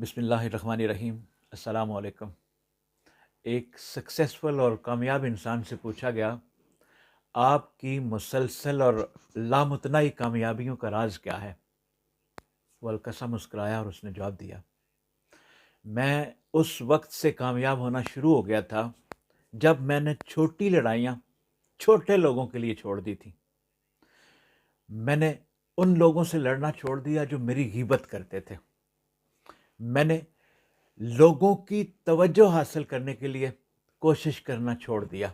بسم اللہ الرحمن الرحیم۔ السلام علیکم۔ ایک سکسیسفل اور کامیاب انسان سے پوچھا گیا، آپ کی مسلسل اور لامتناہی کامیابیوں کا راز کیا ہے؟ وہ ہلکا سا مسکرایا اور اس نے جواب دیا، میں اس وقت سے کامیاب ہونا شروع ہو گیا تھا جب میں نے چھوٹی لڑائیاں چھوٹے لوگوں کے لیے چھوڑ دی تھی۔ میں نے ان لوگوں سے لڑنا چھوڑ دیا جو میری غیبت کرتے تھے۔ میں نے لوگوں کی توجہ حاصل کرنے کے لیے کوشش کرنا چھوڑ دیا۔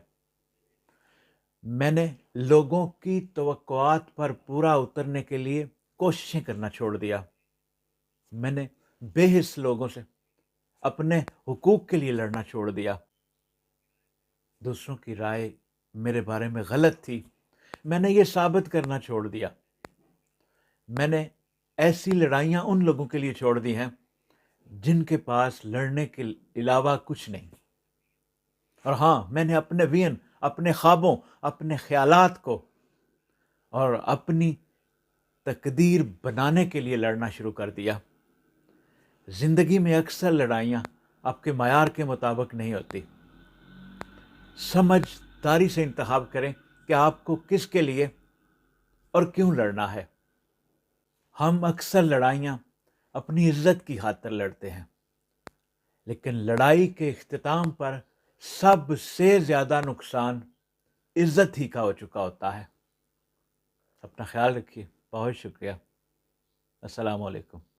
میں نے لوگوں کی توقعات پر پورا اترنے کے لیے کوششیں کرنا چھوڑ دیا۔ میں نے بے حس لوگوں سے اپنے حقوق کے لیے لڑنا چھوڑ دیا۔ دوسروں کی رائے میرے بارے میں غلط تھی، میں نے یہ ثابت کرنا چھوڑ دیا۔ میں نے ایسی لڑائیاں ان لوگوں کے لیے چھوڑ دی ہیں جن کے پاس لڑنے کے علاوہ کچھ نہیں۔ اور ہاں، میں نے اپنے وین، اپنے خوابوں، اپنے خیالات کو اور اپنی تقدیر بنانے کے لیے لڑنا شروع کر دیا۔ زندگی میں اکثر لڑائیاں آپ کے معیار کے مطابق نہیں ہوتی۔ سمجھداری سے انتخاب کریں کہ آپ کو کس کے لیے اور کیوں لڑنا ہے۔ ہم اکثر لڑائیاں اپنی عزت کی خاطر لڑتے ہیں، لیکن لڑائی کے اختتام پر سب سے زیادہ نقصان عزت ہی کا ہو چکا ہوتا ہے۔ اپنا خیال رکھیے، بہت شکریہ۔ السلام علیکم۔